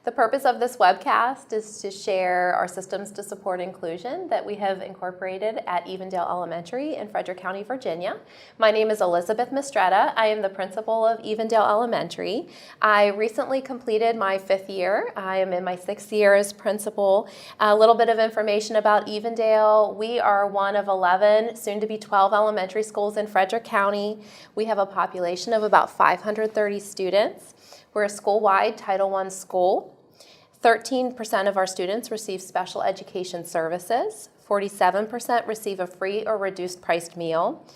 The purpose of this webcast is to share our systems to support inclusion that we have incorporated at Evendale Elementary in Frederick County, Virginia. My name is Elizabeth Mistretta. I am the principal of Evendale Elementary. I recently completed my 5th year. I am in my 6th year as principal. A little bit of information about Evendale. We are one of 11, soon to be 12 elementary schools in Frederick County. We have a population of about 530 students. We're a school-wide Title I school. 13% of our students receive special education services. 47% receive a free or reduced priced meal.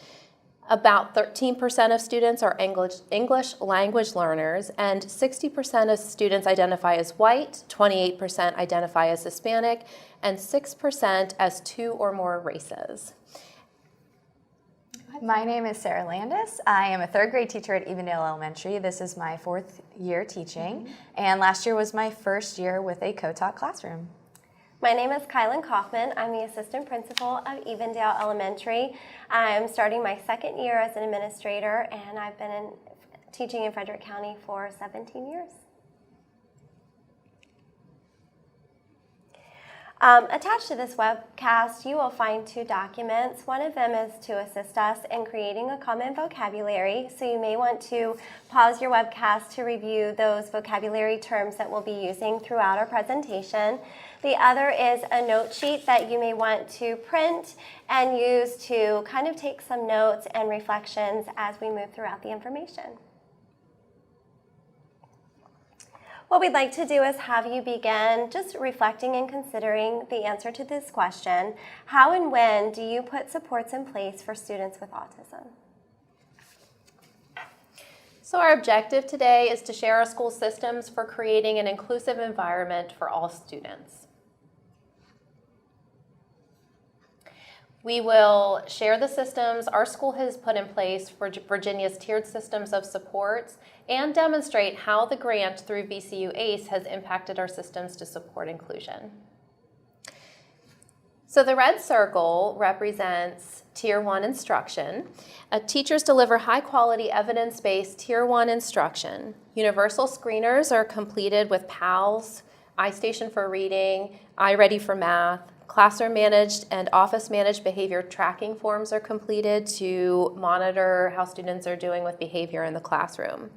About 13% of students are English language learners, and 60% of students identify as white, 28% identify as Hispanic, and 6% as 2 or more races. My name is Sara Landis. I am a 3rd grade teacher at Evendale Elementary. This is my 4th year teaching, and last year was my 1st year with a co-taught classroom. My name is Kylan Coffman. I'm the assistant principal of Evendale Elementary. I'm starting my 2nd year as an administrator, and I've been teaching in Frederick County for 17 years. Attached to this webcast, you will find 2 documents. One of them is to assist us in creating a common vocabulary, so you may want to pause your webcast to review those vocabulary terms that we'll be using throughout our presentation. The other is a note sheet that you may want to print and use to kind of take some notes and reflections as we move throughout the information. What we'd like to do is have you begin just reflecting and considering the answer to this question. How and when do you put supports in place for students with autism? So our objective today is to share our school systems for creating an inclusive environment for all students. We will share the systems our school has put in place for Virginia's tiered systems of supports and demonstrate how the grant through VCU ACE has impacted our systems to support inclusion. So the red circle represents Tier 1 instruction. Teachers deliver high-quality, evidence-based Tier 1 instruction. Universal screeners are completed with PALS, iStation for reading, iReady for math. Classroom managed and office managed behavior tracking forms are completed to monitor how students are doing with behavior in the classroom.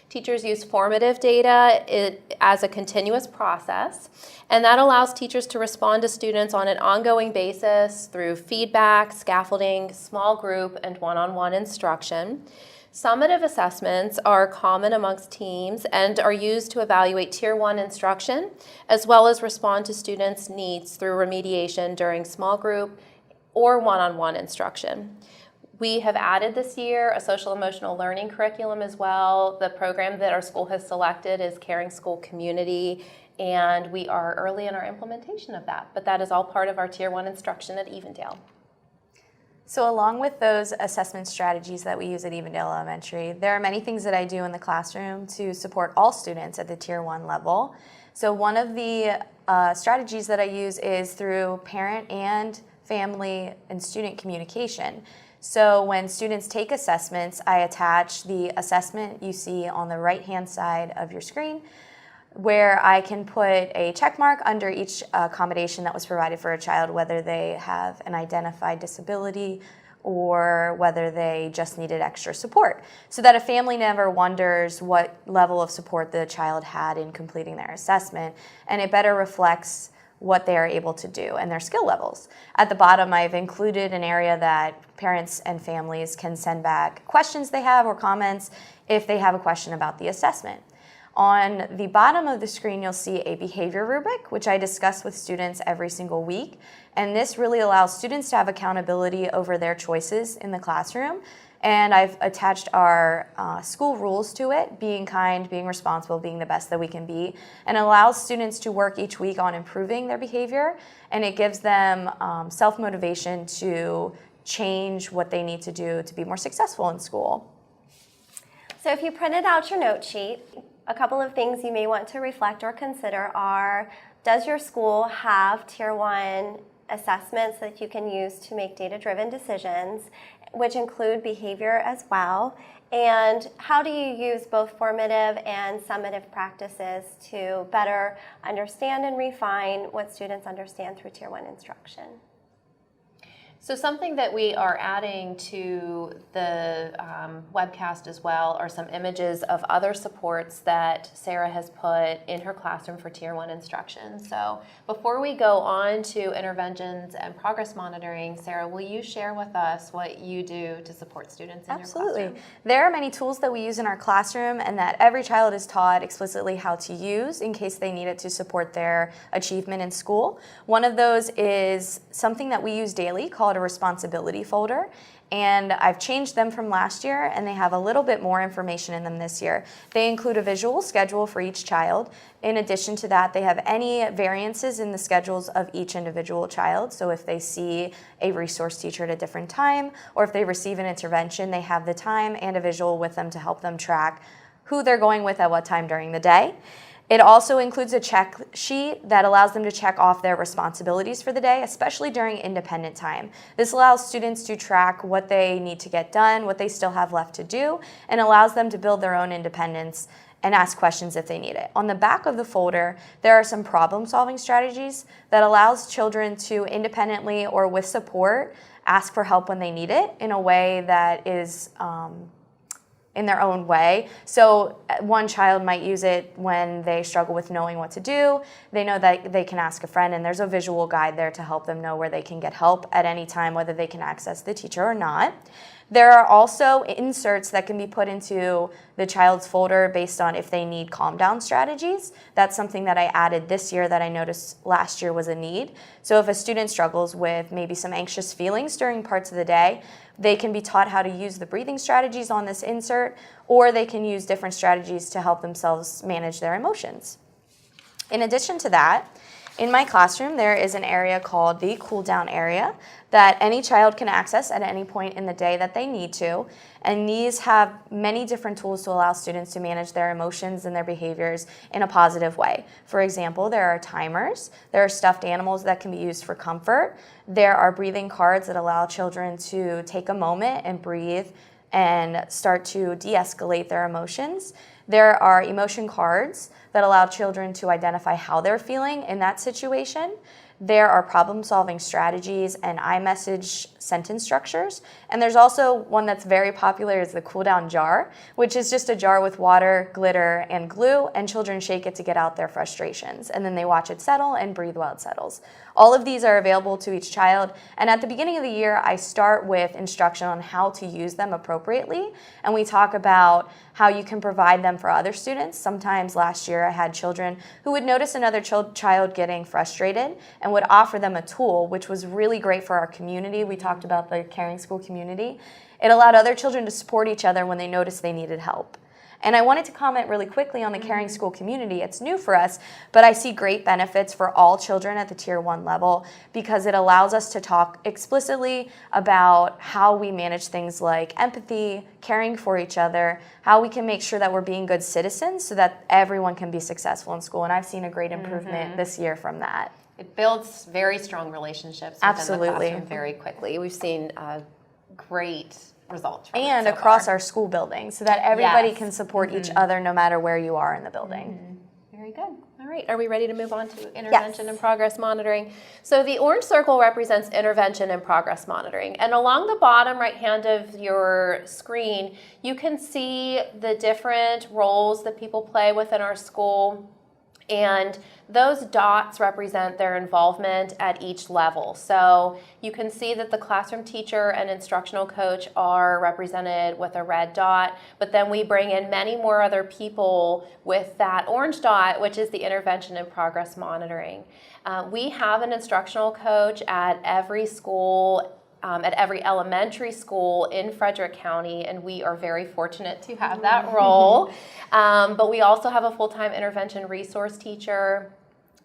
Teachers use formative data as a continuous process, and that allows teachers to respond to students on an ongoing basis through feedback, scaffolding, small group, and one-on-one instruction. Summative assessments are common amongst teams and are used to evaluate Tier 1 instruction, as well as respond to students' needs through remediation during small group or one-on-one instruction. We have added this year a social emotional learning curriculum as well. The program that our school has selected is Caring School Community, and we are early in our implementation of that, but that is all part of our Tier 1 instruction at Evendale. So along with those assessment strategies that we use at Evendale Elementary, there are many things that I do in the classroom to support all students at the Tier 1 level. So one of the strategies that I use is through parent and family and student communication. So when students take assessments, I attach the assessment you see on the right-hand side of your screen, where I can put a check mark under each accommodation that was provided for a child, whether they have an identified disability or whether they just needed extra support, so that a family never wonders what level of support the child had in completing their assessment, and it better reflects what they are able to do and their skill levels. At the bottom, I've included an area that parents and families can send back questions they have or comments if they have a question about the assessment. On the bottom of the screen, you'll see a behavior rubric, which I discuss with students every single week. And this really allows students to have accountability over their choices in the classroom. And I've attached our school rules to it: being kind, being responsible, being the best that we can be, and allows students to work each week on improving their behavior. And it gives them self-motivation to change what they need to do to be more successful in school. So if you printed out your note sheet, a couple of things you may want to reflect or consider are, does your school have Tier 1 assessments that you can use to make data-driven decisions? which include behavior as well. And how do you use both formative and summative practices to better understand and refine what students understand through Tier 1 instruction? So something that we are adding to the webcast as well are some images of other supports that Sara has put in her classroom for Tier 1 instruction. So before we go on to interventions and progress monitoring, Sara, will you share with us what you do to support students in your classroom? Absolutely. There are many tools that we use in our classroom and that every child is taught explicitly how to use in case they need it to support their achievement in school. One of those is something that we use daily called a responsibility folder, and I've changed them from last year and they have a little bit more information in them this year. They include a visual schedule for each child. In addition to that, they have any variances in the schedules of each individual child. So if they see a resource teacher at a different time or if they receive an intervention, they have the time and a visual with them to help them track who they're going with at what time during the day. It also includes a check sheet that allows them to check off their responsibilities for the day, especially during independent time. This allows students to track what they need to get done, what they still have left to do, and allows them to build their own independence and ask questions if they need it. On the back of the folder, there are some problem-solving strategies that allows children to independently or with support ask for help when they need it in a way that is in their own way. So one child might use it when they struggle with knowing what to do. They know that they can ask a friend, and there's a visual guide there to help them know where they can get help at any time, whether they can access the teacher or not. There are also inserts that can be put into the child's folder based on if they need calm down strategies. That's something that I added this year that I noticed last year was a need. So if a student struggles with maybe some anxious feelings during parts of the day, they can be taught how to use the breathing strategies on this insert, or they can use different strategies to help themselves manage their emotions. In addition to that, in my classroom, there is an area called the cool down area that any child can access at any point in the day that they need to. And these have many different tools to allow students to manage their emotions and their behaviors in a positive way. For example, there are timers, there are stuffed animals that can be used for comfort, there are breathing cards that allow children to take a moment and breathe and start to de-escalate their emotions. There are emotion cards that allow children to identify how they're feeling in that situation. There are problem-solving strategies and iMessage sentence structures. And there's also one that's very popular is the cool down jar, which is just a jar with water, glitter, and glue, and children shake it to get out their frustrations. And then they watch it settle and breathe while it settles. All of these are available to each child. And at the beginning of the year, I start with instruction on how to use them appropriately. And we talk about how you can provide them for other students. Sometimes last year I had children who would notice another child getting frustrated and would offer them a tool, which was really great for our community. We talked about the caring school community. It allowed other children to support each other when they noticed they needed help. And I wanted to comment really quickly on the caring school community. It's new for us, but I see great benefits for all children at the Tier 1 level because it allows us to talk explicitly about how we manage things like empathy, caring for each other, how we can make sure that we're being good citizens so that everyone can be successful in school. And I've seen a great improvement this year from that. It builds very strong relationships within the classroom very quickly. We've seen great results from and it so across far. our school building so that everybody can support each other no matter where you are in the building. Very good. All right, are we ready to move on to intervention and progress monitoring? So the orange circle represents intervention and progress monitoring. And along the bottom right hand of your screen, you can see the different roles that people play within our school. And those dots represent their involvement at each level. So you can see that the classroom teacher and instructional coach are represented with a red dot, but then we bring in many more other people with that orange dot, which is the intervention and progress monitoring. We have an instructional coach at every school, at every elementary school in Frederick County, and we are very fortunate to have that role. But we also have a full-time intervention resource teacher.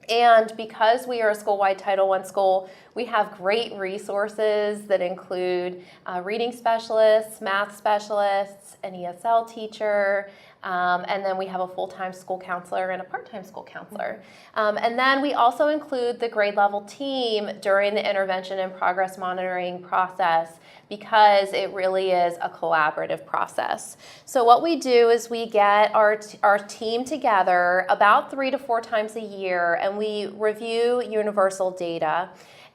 And because we are a school-wide Title I school, We have great resources that include reading specialists, math specialists, an ESL teacher, and then we have a full-time school counselor and a part-time school counselor. And then we also include the grade level team during the intervention and progress monitoring process, because it really is a collaborative process. So what we do is we get our team together about 3 to 4 times a year, and we review universal data.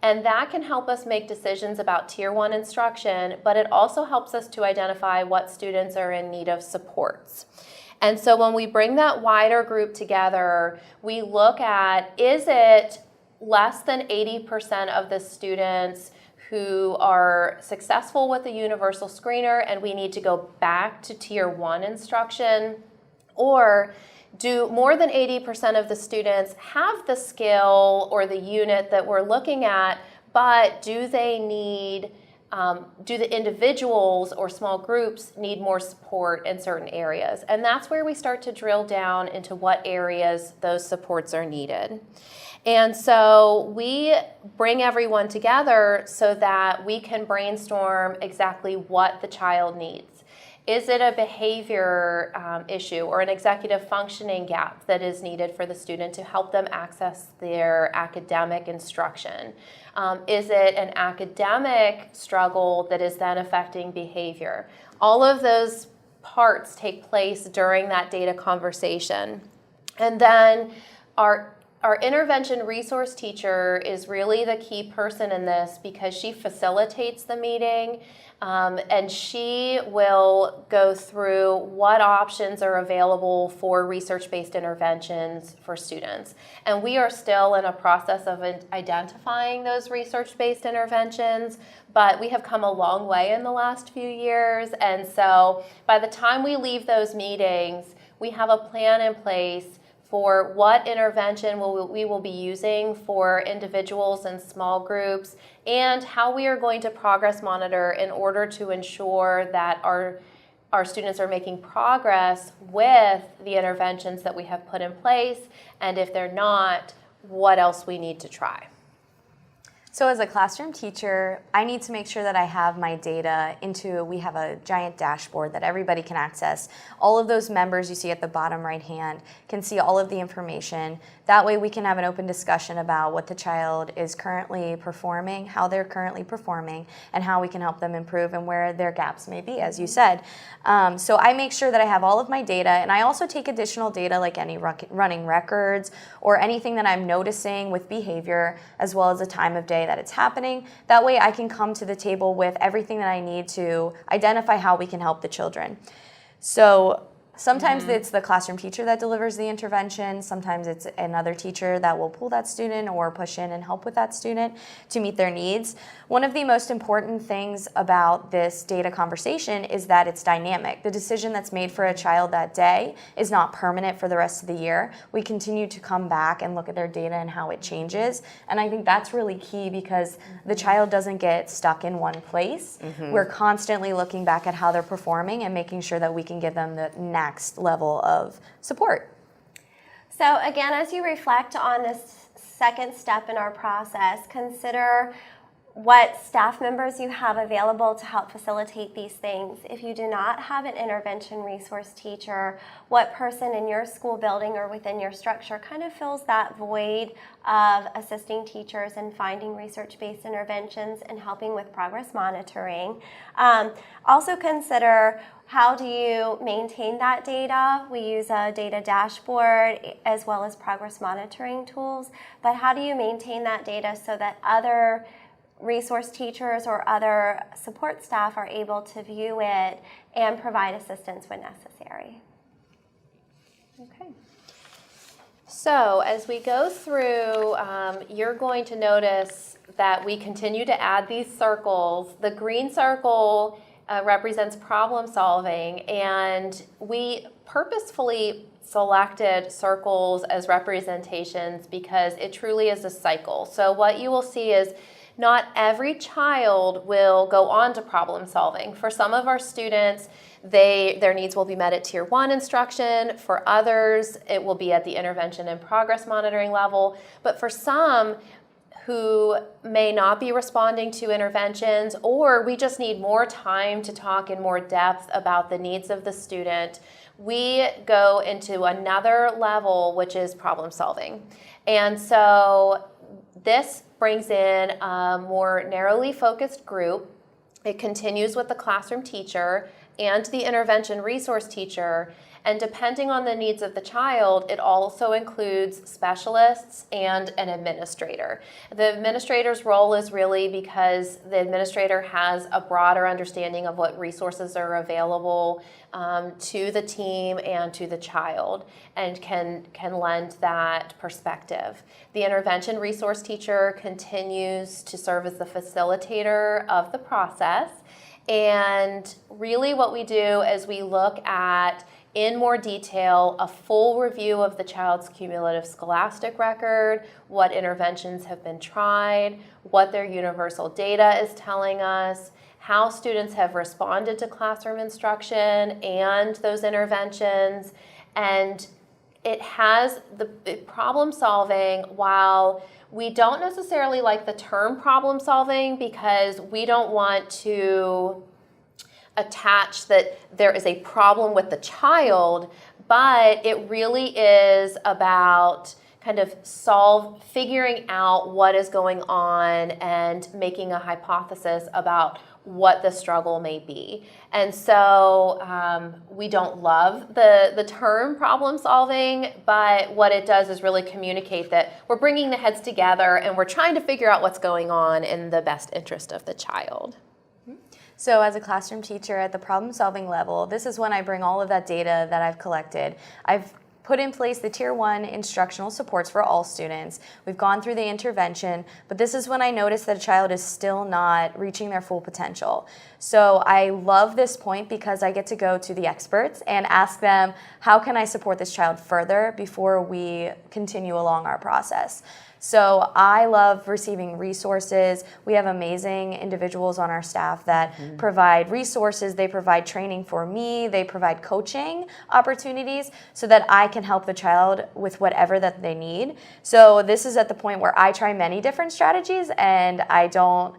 And that can help us make decisions about Tier 1 instruction, but it also helps us to identify what students are in need of supports. And so when we bring that wider group together, we look at, is it less than 80% of the students who are successful with the universal screener and we need to go back to Tier 1 instruction? Or do more than 80% of the students have the skill or the unit that we're looking at, but do they need, do the individuals or small groups need more support in certain areas? And that's where we start to drill down into what areas those supports are needed. And so we bring everyone together so that we can brainstorm exactly what the child needs. Is it a behavior issue or an executive functioning gap that is needed for the student to help them access their academic instruction? Is it an academic struggle that is then affecting behavior? All of those parts take place during that data conversation. And then our intervention resource teacher is really the key person in this, because she facilitates the meeting, and she will go through what options are available for research-based interventions for students. And we are still in a process of identifying those research-based interventions, but we have come a long way in the last few years. And so by the time we leave those meetings, we have a plan in place for what intervention we will be using for individuals and small groups, and how we are going to progress monitor in order to ensure that our students are making progress with the interventions that we have put in place, and if they're not, what else we need to try. So as a classroom teacher, I need to make sure that I have my data we have a giant dashboard that everybody can access. All of those members you see at the bottom right hand can see all of the information. That way we can have an open discussion about what the child is currently performing, how they're currently performing, and how we can help them improve and where their gaps may be, as you said. So I make sure that I have all of my data, and I also take additional data like any running records or anything that I'm noticing with behavior, as well as the time of day that it's happening. That way I can come to the table with everything that I need to identify how we can help the children. So sometimes it's the classroom teacher that delivers the intervention. Sometimes it's another teacher that will pull that student or push in and help with that student to meet their needs. One of the most important things about this data conversation is that it's dynamic. The decision that's made for a child that day is not permanent for the rest of the year. We continue to come back and look at their data and how it changes. And I think that's really key, because the child doesn't get stuck in one place. We're constantly looking back at how they're performing and making sure that we can give them the next level of support. So again, as you reflect on this second step in our process, consider what staff members you have available to help facilitate these things. If you do not have an intervention resource teacher, what person in your school building or within your structure kind of fills that void of assisting teachers and finding research-based interventions and helping with progress monitoring. Also consider, how do you maintain that data? We use a data dashboard as well as progress monitoring tools, but how do you maintain that data so that other resource teachers or other support staff are able to view it and provide assistance when necessary? Okay. So as we go through, you're going to notice that we continue to add these circles. The green circle represents problem solving, and we purposefully selected circles as representations because it truly is a cycle. So what you will see is not every child will go on to problem solving. For some of our students, their needs will be met at Tier 1 instruction. For others, it will be at the intervention and progress monitoring level. But for some who may not be responding to interventions, or we just need more time to talk in more depth about the needs of the student, we go into another level, which is problem solving. And so this brings in a more narrowly focused group. It continues with the classroom teacher and the intervention resource teacher, and depending on the needs of the child, it also includes specialists and an administrator. The administrator's role is really because the administrator has a broader understanding of what resources are available to the team and to the child, and can lend that perspective. The intervention resource teacher continues to serve as the facilitator of the process, and really what we do is we look at, in more detail, a full review of the child's cumulative scholastic record, what interventions have been tried, what their universal data is telling us, how students have responded to classroom instruction and those interventions. And it has the problem solving, while we don't necessarily like the term problem solving because we don't want to attach that there is a problem with the child, but it really is about kind of figuring out what is going on and making a hypothesis about what the struggle may be. And so we don't love the term problem solving, but what it does is really communicate that we're bringing the heads together and we're trying to figure out what's going on in the best interest of the child. So as a classroom teacher at the problem-solving level, this is when I bring all of that data that I've collected. I've put in place the Tier 1 instructional supports for all students. We've gone through the intervention, but this is when I notice that a child is still not reaching their full potential. So I love this point because I get to go to the experts and ask them, how can I support this child further before we continue along our process? So I love receiving resources. We have amazing individuals on our staff that provide resources. They provide training for me. They provide coaching opportunities so that I can help the child with whatever that they need. So this is at the point where I try many different strategies and I don't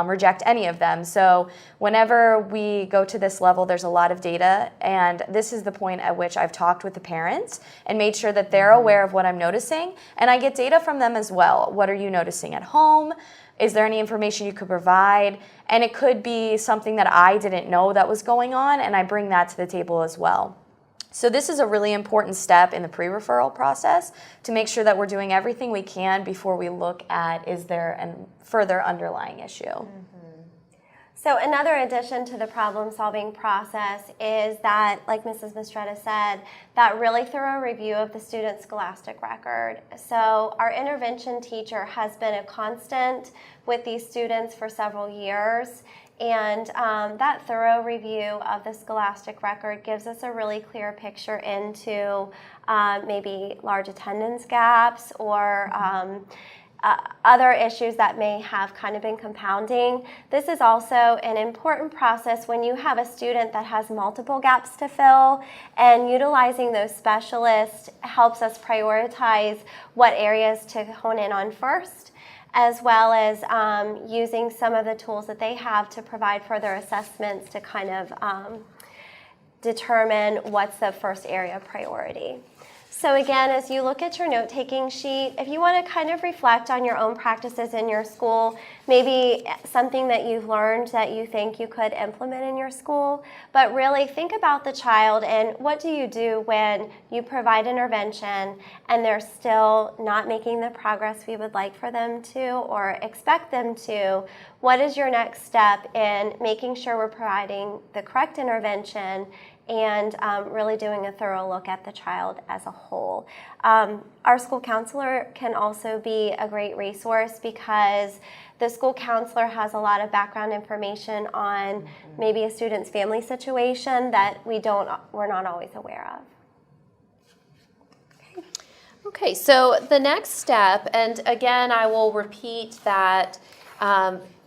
reject any of them. So whenever we go to this level, there's a lot of data, and this is the point at which I've talked with the parents and made sure that they're aware of what I'm noticing, and I get data from them as well. What are you noticing at home? Is there any information you could provide? And it could be something that I didn't know that was going on, and I bring that to the table as well. So this is a really important step in the pre-referral process to make sure that we're doing everything we can before we look at, is there a further underlying issue? So another addition to the problem-solving process is that, like Mrs. Mistretta said, that really thorough review of the student's scholastic record. So our intervention teacher has been a constant with these students for several years, and that thorough review of the scholastic record gives us a really clear picture into maybe large attendance gaps or other issues that may have kind of been compounding. This is also an important process when you have a student that has multiple gaps to fill, and utilizing those specialists helps us prioritize what areas to hone in on first, as well as using some of the tools that they have to provide further assessments to kind of determine what's the first area of priority. So again, as you look at your note-taking sheet, if you want to kind of reflect on your own practices in your school, maybe something that you've learned that you think you could implement in your school, but really think about the child and what do you do when you provide intervention and they're still not making the progress we would like for them to or expect them to. What is your next step in making sure we're providing the correct intervention and really doing a thorough look at the child as a whole. Our school counselor can also be a great resource because the school counselor has a lot of background information on maybe a student's family situation that we're not always aware of. Okay, so the next step, and again I will repeat that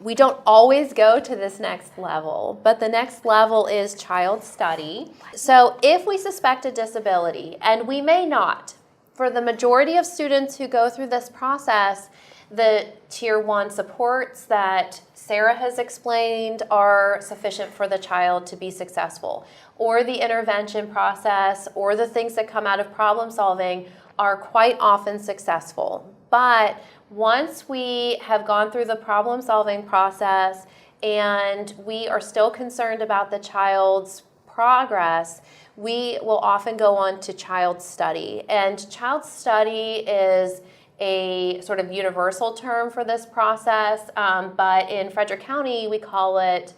we don't always go to this next level, but the next level is child study. So if we suspect a disability, and we may not, for the majority of students who go through this process, the Tier 1 supports that Sara has explained are sufficient for the child to be successful, or the intervention process or the things that come out of problem solving are quite often successful. But once we have gone through the problem solving process and we are still concerned about the child's progress, we will often go on to child study. And child study is a sort of universal term for this process, but in Frederick County we call it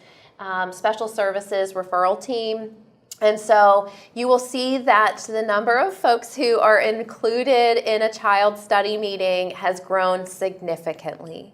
Special Services Referral Team. And so you will see that the number of folks who are included in a child study meeting has grown significantly.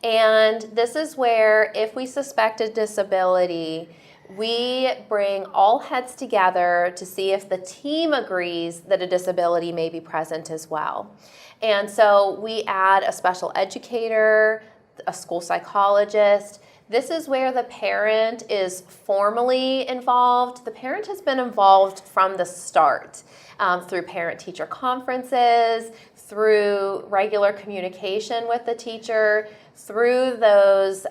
And this is where, if we suspect a disability, we bring all heads together to see if the team agrees that a disability may be present as well. And so we add a special educator, a school psychologist. This is where the parent is formally involved. The parent has been involved from the start through parent-teacher conferences, through regular communication with the teacher, through those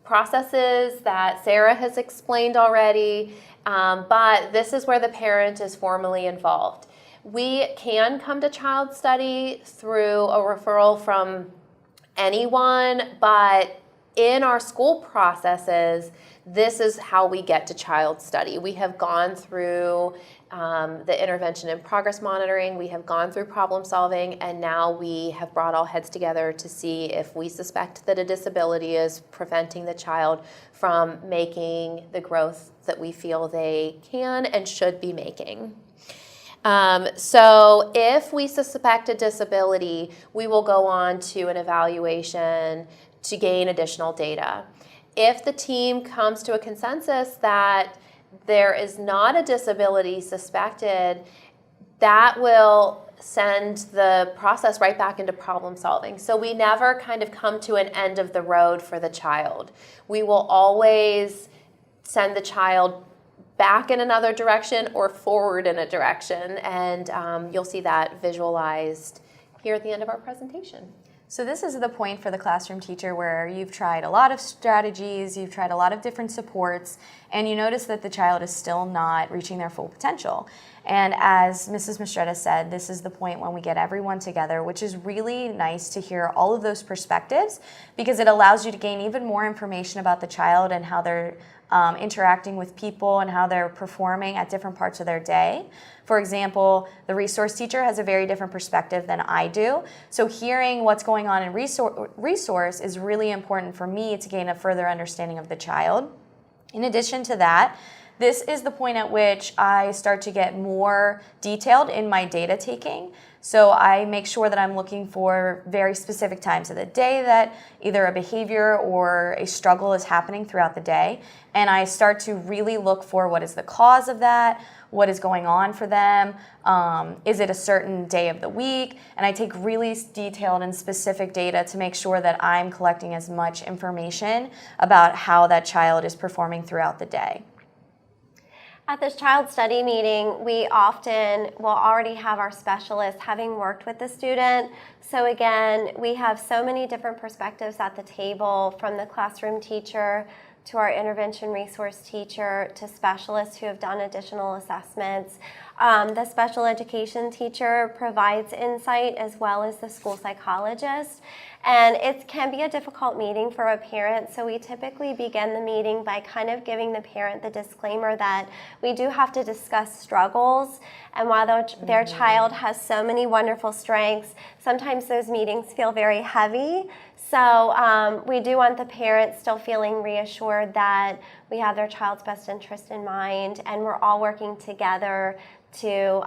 processes that Sara has explained already, but this is where the parent is formally involved. We can come to child study through a referral from anyone, but in our school processes, this is how we get to child study. We have gone through the intervention and progress monitoring, we have gone through problem solving, and now we have brought all heads together to see if we suspect that a disability is preventing the child from making the growth that we feel they can and should be making. So if we suspect a disability, we will go on to an evaluation to gain additional data. If the team comes to a consensus that there is not a disability suspected, that will send the process right back into problem solving. So we never kind of come to an end of the road for the child. We will always send the child back in another direction or forward in a direction, and you'll see that visualized here at the end of our presentation. So this is the point for the classroom teacher where you've tried a lot of strategies, you've tried a lot of different supports, and you notice that the child is still not reaching their full potential. And as Mrs. Mistretta said, this is the point when we get everyone together, which is really nice to hear all of those perspectives because it allows you to gain even more information about the child and how they're interacting with people and how they're performing at different parts of their day. For example, the resource teacher has a very different perspective than I do. So hearing what's going on in resource is really important for me to gain a further understanding of the child. In addition to that, this is the point at which I start to get more detailed in my data taking. So I make sure that I'm looking for very specific times of the day that either a behavior or a struggle is happening throughout the day. And I start to really look for what is the cause of that, what is going on for them, is it a certain day of the week? And I take really detailed and specific data to make sure that I'm collecting as much information about how that child is performing throughout the day. At this child study meeting, we often will already have our specialists having worked with the student. So again, we have so many different perspectives at the table, from the classroom teacher to our intervention resource teacher to specialists who have done additional assessments. The special education teacher provides insight as well as the school psychologist. And it can be a difficult meeting for a parent, so we typically begin the meeting by kind of giving the parent the disclaimer that we do have to discuss struggles, and while their child has so many wonderful strengths, sometimes those meetings feel very heavy. So we do want the parents still feeling reassured that we have their child's best interest in mind, and we're all working together to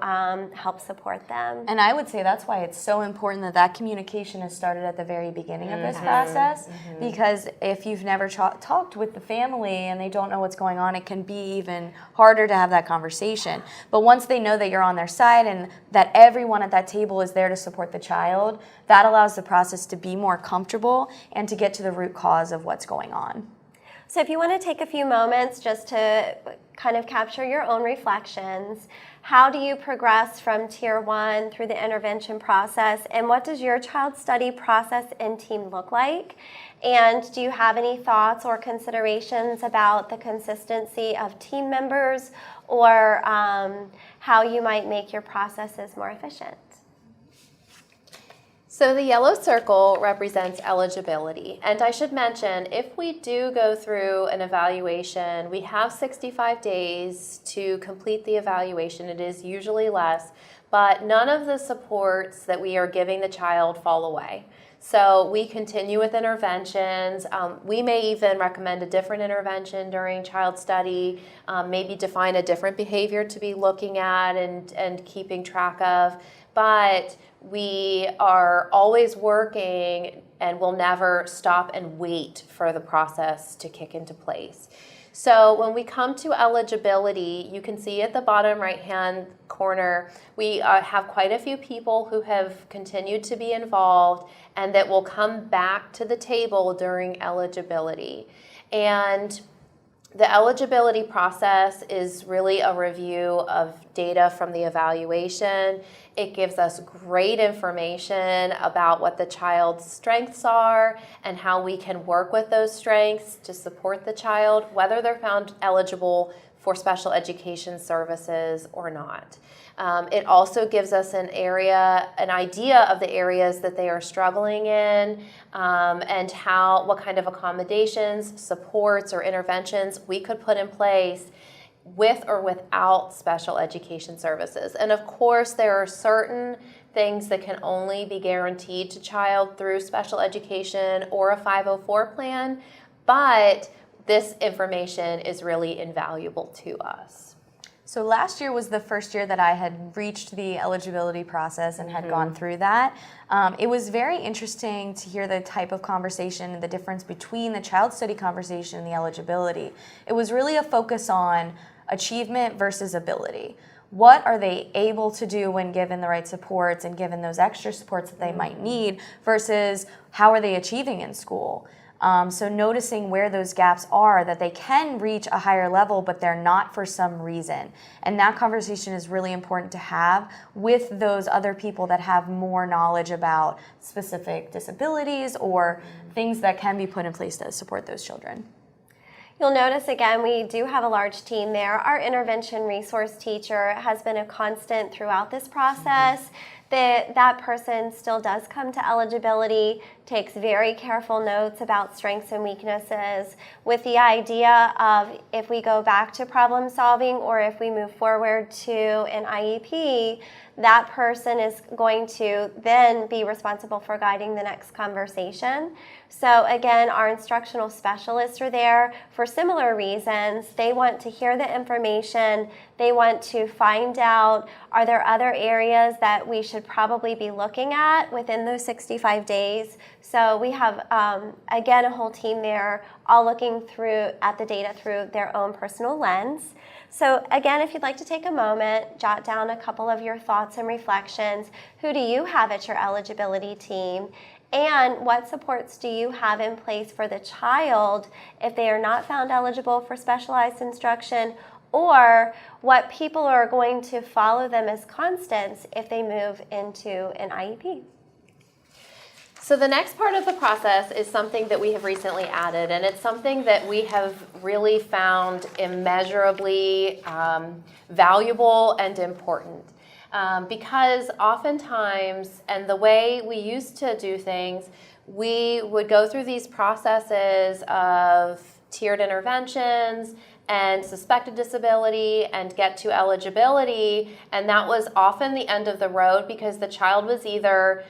help support them. And I would say that's why it's so important that that communication is started at the very beginning of this process, because if you've never talked with the family and they don't know what's going on, it can be even harder to have that conversation. But once they know that you're on their side and that everyone at that table is there to support the child, that allows the process to be more comfortable and to get to the root cause of what's going on. So if you want to take a few moments just to kind of capture your own reflections. How do you progress from Tier 1 through the intervention process, and what does your child study process and team look like? And do you have any thoughts or considerations about the consistency of team members, or how you might make your processes more efficient? So the yellow circle represents eligibility. And I should mention, if we do go through an evaluation, we have 65 days to complete the evaluation. It is usually less, but none of the supports that we are giving the child fall away. So we continue with interventions. We may even recommend a different intervention during child study, maybe define a different behavior to be looking at and keeping track of. But we are always working and will never stop and wait for the process to kick into place. So when we come to eligibility, you can see at the bottom right-hand corner, we have quite a few people who have continued to be involved and that will come back to the table during eligibility. And the eligibility process is really a review of data from the evaluation. It gives us great information about what the child's strengths are and how we can work with those strengths to support the child, whether they're found eligible for special education services or not. It also gives us an idea of the areas that they are struggling in, and what kind of accommodations, supports, or interventions we could put in place with or without special education services. And of course, there are certain things that can only be guaranteed to child through special education or a 504 plan, but this information is really invaluable to us. So last year was the first year that I had reached the eligibility process and had gone through that. It was very interesting to hear the type of conversation and the difference between the child study conversation and the eligibility. It was really a focus on achievement versus ability. What are they able to do when given the right supports and given those extra supports that they might need versus how are they achieving in school? So noticing where those gaps are, that they can reach a higher level, but they're not for some reason. And that conversation is really important to have with those other people that have more knowledge about specific disabilities or things that can be put in place to support those children. You'll notice again, we do have a large team there. Our intervention resource teacher has been a constant throughout this process. That person still does come to eligibility, takes very careful notes about strengths and weaknesses with the idea of if we go back to problem solving or if we move forward to an IEP, that person is going to then be responsible for guiding the next conversation. So again, our instructional specialists are there for similar reasons. They want to hear the information. They want to find out, are there other areas that we should probably be looking at within those 65 days? So we have, again, a whole team there, all looking at the data through their own personal lens. So again, if you'd like to take a moment, jot down a couple of your thoughts and reflections. Who do you have at your eligibility team? And what supports do you have in place for the child if they are not found eligible for specialized instruction, or what people are going to follow them as constants if they move into an IEP? So the next part of the process is something that we have recently added, and it's something that we have really found immeasurably valuable and important. Because oftentimes, and the way we used to do things, we would go through these processes of tiered interventions and suspected disability and get to eligibility, and that was often the end of the road because the child was either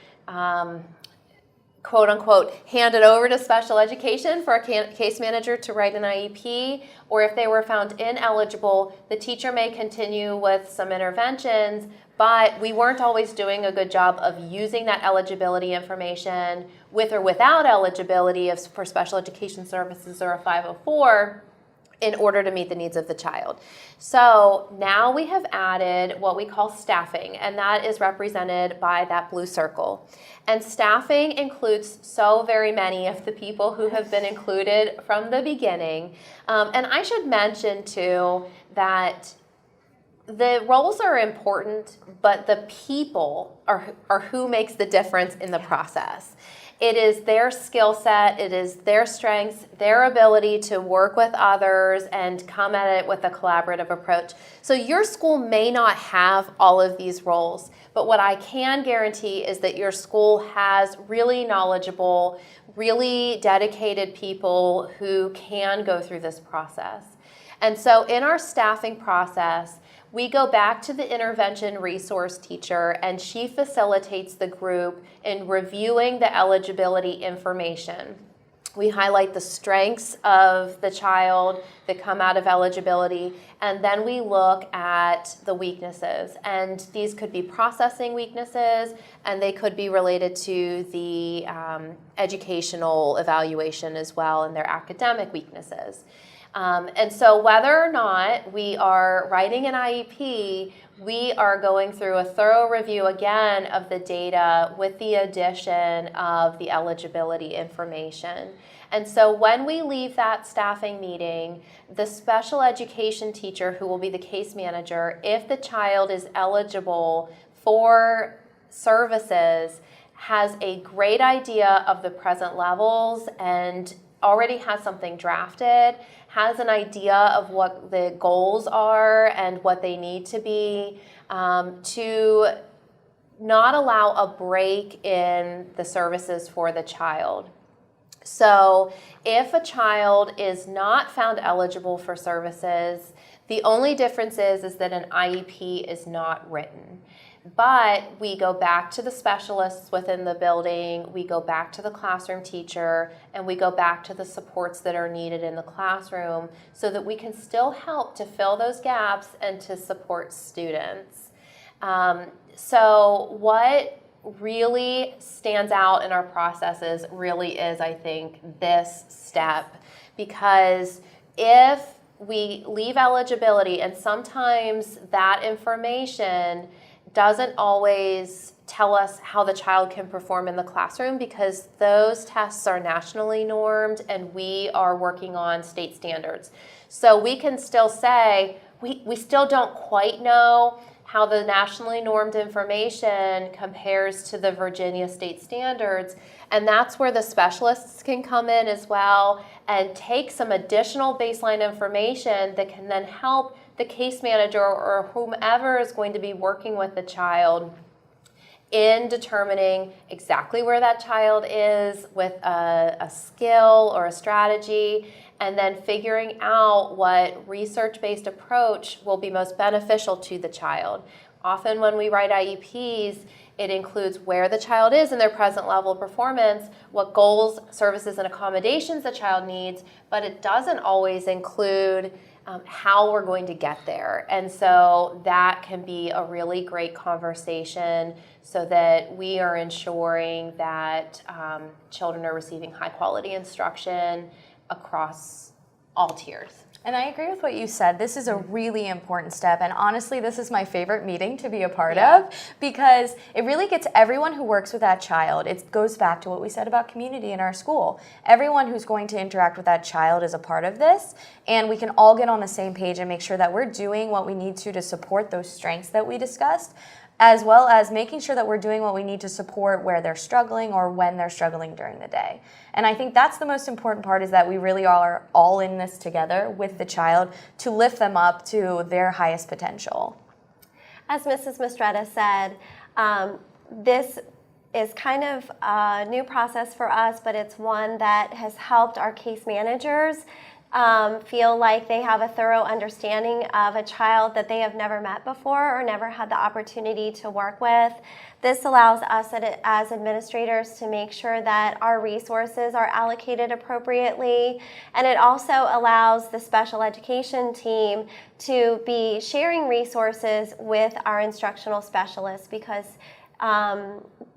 quote unquote handed over to special education for a case manager to write an IEP, or if they were found ineligible, the teacher may continue with some interventions, but we weren't always doing a good job of using that eligibility information with or without eligibility for special education services or a 504 in order to meet the needs of the child. So now we have added what we call staffing, and that is represented by that blue circle. And staffing includes so very many of the people who have been included from the beginning. And I should mention too that the roles are important, but the people are who makes the difference in the process. It is their skill set, it is their strengths, their ability to work with others and come at it with a collaborative approach. So your school may not have all of these roles, but what I can guarantee is that your school has really knowledgeable, really dedicated people who can go through this process. And so in our staffing process, we go back to the intervention resource teacher, and she facilitates the group in reviewing the eligibility information. We highlight the strengths of the child that come out of eligibility, and then we look at the weaknesses. And these could be processing weaknesses, and they could be related to the educational evaluation as well, and their academic weaknesses. And so whether or not we are writing an IEP, we are going through a thorough review again of the data with the addition of the eligibility information. And so when we leave that staffing meeting, the special education teacher, who will be the case manager, if the child is eligible for services, has a great idea of the present levels and already has something drafted, has an idea of what the goals are and what they need to be, to not allow a break in the services for the child. So if a child is not found eligible for services, the only difference is that an IEP is not written. But we go back to the specialists within the building, we go back to the classroom teacher, and we go back to the supports that are needed in the classroom so that we can still help to fill those gaps and to support students. So what really stands out in our processes really is, I think, this step, because if we leave eligibility, and sometimes that information doesn't always tell us how the child can perform in the classroom, because those tests are nationally normed and we are working on state standards. So we can still say, we still don't quite know how the nationally normed information compares to the Virginia state standards, and that's where the specialists can come in as well and take some additional baseline information that can then help the case manager or whomever is going to be working with the child in determining exactly where that child is with a skill or a strategy, and then figuring out what research-based approach will be most beneficial to the child. Often when we write IEPs, it includes where the child is in their present level of performance, what goals, services, and accommodations the child needs, but it doesn't always include how we're going to get there. And so that can be a really great conversation so that we are ensuring that children are receiving high quality instruction across all tiers. And I agree with what you said. This is a really important step. And honestly, this is my favorite meeting to be a part of, because it really gets everyone who works with that child. It goes back to what we said about community in our school. Everyone who's going to interact with that child is a part of this. And we can all get on the same page and make sure that we're doing what we need to support those strengths that we discussed, as well as making sure that we're doing what we need to support where they're struggling or when they're struggling during the day. And I think that's the most important part, is that we really are all in this together with the child to lift them up to their highest potential. As Mrs. Mistretta said, this is kind of a new process for us, but it's one that has helped our case managers feel like they have a thorough understanding of a child that they have never met before or never had the opportunity to work with. This allows us as administrators to make sure that our resources are allocated appropriately, and it also allows the special education team to be sharing resources with our instructional specialists, because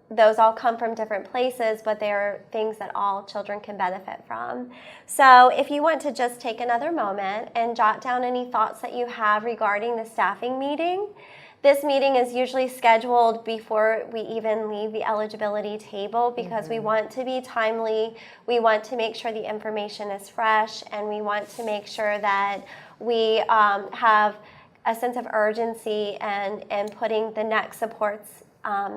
those all come from different places, but they are things that all children can benefit from. So if you want to just take another moment and jot down any thoughts that you have regarding the staffing meeting. This meeting is usually scheduled before we even leave the eligibility table because we want to be timely, we want to make sure the information is fresh, and we want to make sure that we have a sense of urgency and putting the next supports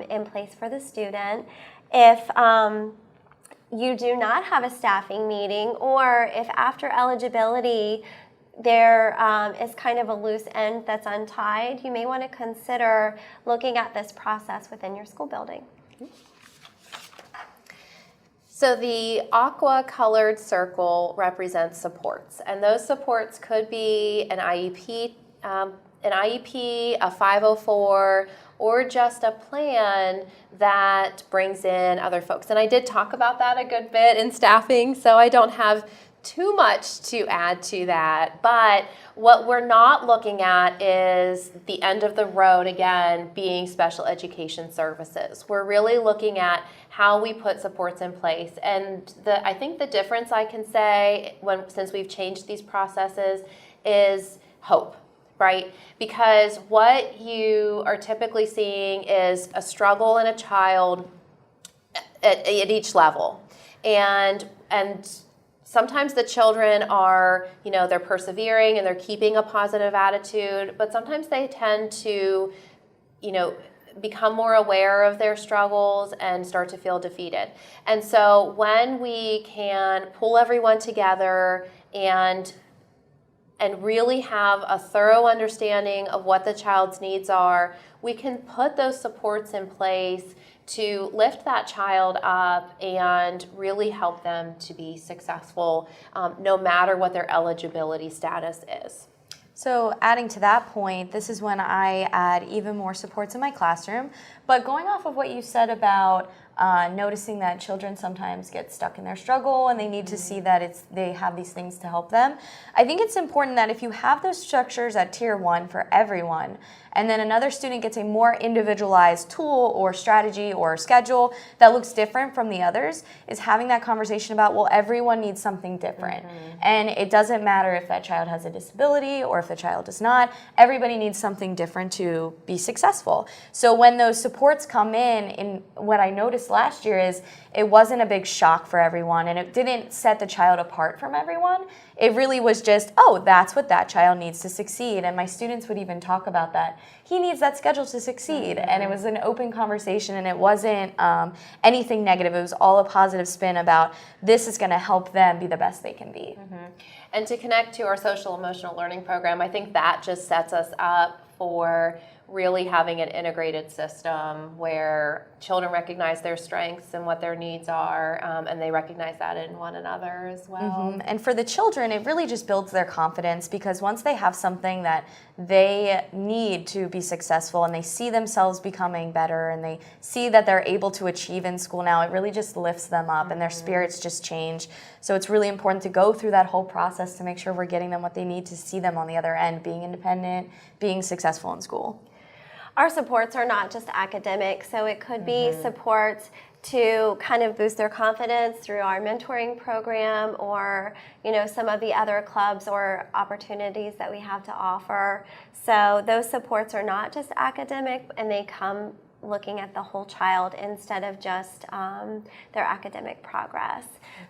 in place for the student. If you do not have a staffing meeting, or if after eligibility there is kind of a loose end that's untied, you may want to consider looking at this process within your school building. So the aqua colored circle represents supports, and those supports could be an IEP, a 504, or just a plan that brings in other folks. And I did talk about that a good bit in staffing, so I don't have too much to add to that. But what we're not looking at is the end of the road, again, being special education services. We're really looking at how we put supports in place. And I think the difference I can say since we've changed these processes is hope. Right? Because what you are typically seeing is a struggle in a child at each level. And sometimes the children are, they're persevering and they're keeping a positive attitude, but sometimes they tend to, become more aware of their struggles and start to feel defeated. And so when we can pull everyone together and really have a thorough understanding of what the child's needs are, we can put those supports in place to lift that child up and really help them to be successful, no matter what their eligibility status is. So adding to that point, this is when I add even more supports in my classroom. But going off of what you said about noticing that children sometimes get stuck in their struggle and they need to see that they have these things to help them, I think it's important that if you have those structures at Tier 1 for everyone, and then another student gets a more individualized tool or strategy or schedule that looks different from the others, is having that conversation about, well, everyone needs something different. And it doesn't matter if that child has a disability or if the child does not. Everybody needs something different to be successful. So when those supports come in what I noticed last year is it wasn't a big shock for everyone, and it didn't set the child apart from everyone. It really was just, oh, that's what that child needs to succeed. And my students would even talk about that. He needs that schedule to succeed. And it was an open conversation, and it wasn't anything negative. It was all a positive spin about this is going to help them be the best they can be. And to connect to our social emotional learning program, I think that just sets us up for really having an integrated system where children recognize their strengths and what their needs are, and they recognize that in one another as well. And for the children, it really just builds their confidence, because once they have something that they need to be successful and they see themselves becoming better and they see that they're able to achieve in school now, it really just lifts them up and their spirits just change. So it's really important to go through that whole process to make sure we're getting them what they need to see them on the other end, being independent, being successful in school. Our supports are not just academic, so it could be supports to kind of boost their confidence through our mentoring program, or some of the other clubs or opportunities that we have to offer. So those supports are not just academic, and they come looking at the whole child instead of just their academic progress.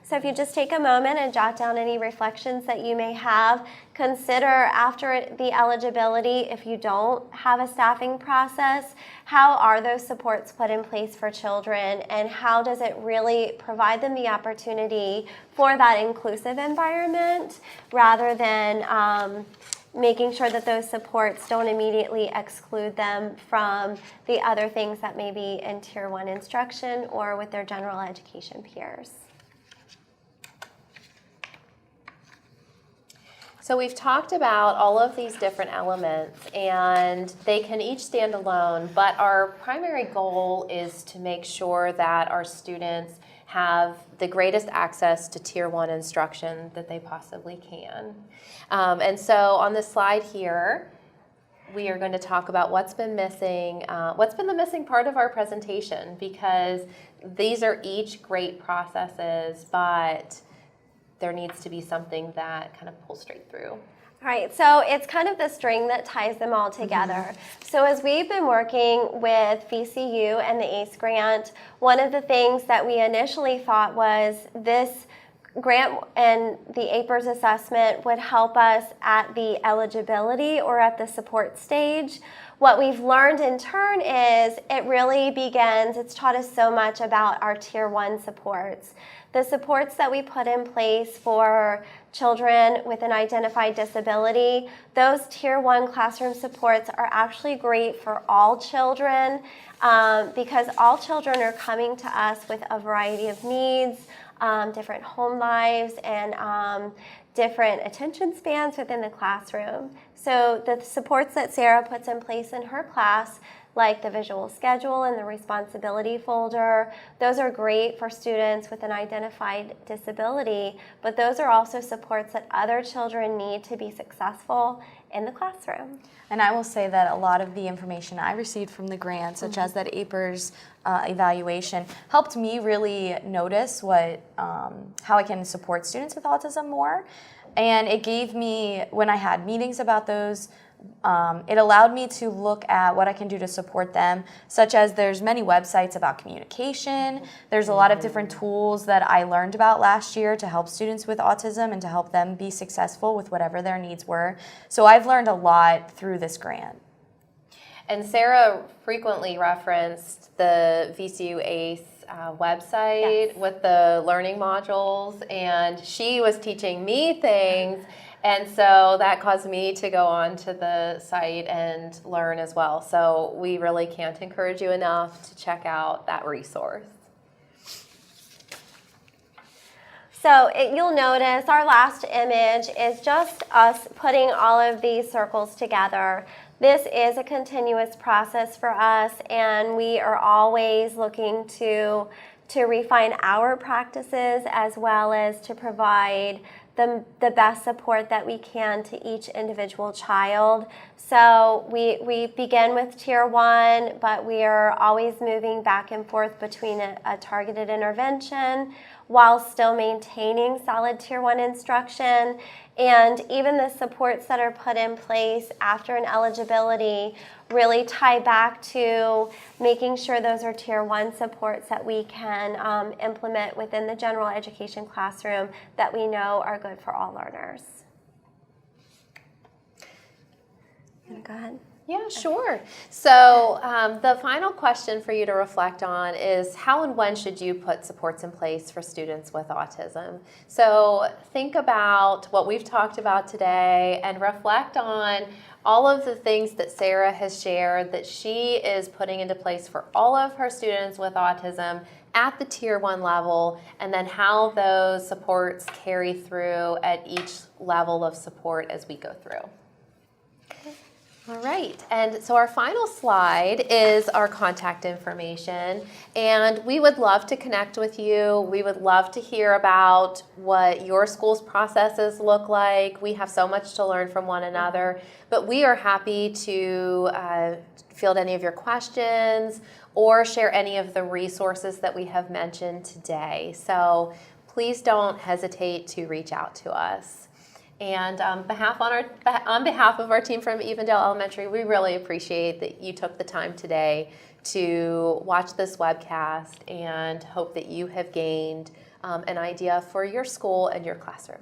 So if you just take a moment and jot down any reflections that you may have, consider after the eligibility, if you don't have a staffing process, how are those supports put in place for children, and how does it really provide them the opportunity for that inclusive environment, rather than making sure that those supports don't immediately exclude them from the other things that may be in Tier 1 instruction or with their general education peers. So we've talked about all of these different elements, and they can each stand alone, but our primary goal is to make sure that our students have the greatest access to Tier 1 instruction that they possibly can. And so on this slide here, we are going to talk about what's been missing, what's been the missing part of our presentation, because these are each great processes, but there needs to be something that kind of pulls straight through. All right, so it's kind of the string that ties them all together. So as we've been working with VCU and the ACE grant, one of the things that we initially thought was this grant and the APERS assessment would help us at the eligibility or at the support stage. What we've learned in turn is it really begins, it's taught us so much about our Tier 1 supports. The supports that we put in place for children with an identified disability, those Tier 1 classroom supports are actually great for all children because all children are coming to us with a variety of needs, different home lives, and different attention spans within the classroom. So the supports that Sara puts in place in her class, like the visual schedule and the responsibility folder, those are great for students with an identified disability, but those are also supports that other children need to be successful in the classroom. And I will say that a lot of the information I received from the grant, such as that APERS evaluation, helped me really notice how I can support students with autism more. And it gave me, when I had meetings about those, it allowed me to look at what I can do to support them, such as there's many websites about communication. There's a lot of different tools that I learned about last year to help students with autism and to help them be successful with whatever their needs were. So I've learned a lot through this grant. And Sara frequently referenced the VCU ACE website with the learning modules, and she was teaching me things. And so that caused me to go on to the site and learn as well. So we really can't encourage you enough to check out that resource. So you'll notice our last image is just us putting all of these circles together. This is a continuous process for us, and we are always looking to refine our practices as well as to provide the best support that we can to each individual child. So we begin with Tier 1, but we are always moving back and forth between a targeted intervention while still maintaining solid Tier 1 instruction. And even the supports that are put in place after an eligibility really tie back to making sure those are Tier 1 supports that we can implement within the general education classroom that we know are good for all learners. You want to go ahead? Yeah, sure. So the final question for you to reflect on is how and when should you put supports in place for students with autism? So think about what we've talked about today and reflect on all of the things that Sara has shared that she is putting into place for all of her students with autism at the Tier 1 level, and then how those supports carry through at each level of support as we go through. All right, and so our final slide is our contact information, and we would love to connect with you. We would love to hear about what your school's processes look like. We have so much to learn from one another, but we are happy to field any of your questions or share any of the resources that we have mentioned today. So please don't hesitate to reach out to us. And on behalf of our team from Evendale Elementary, we really appreciate that you took the time today to watch this webcast and hope that you have gained an idea for your school and your classroom.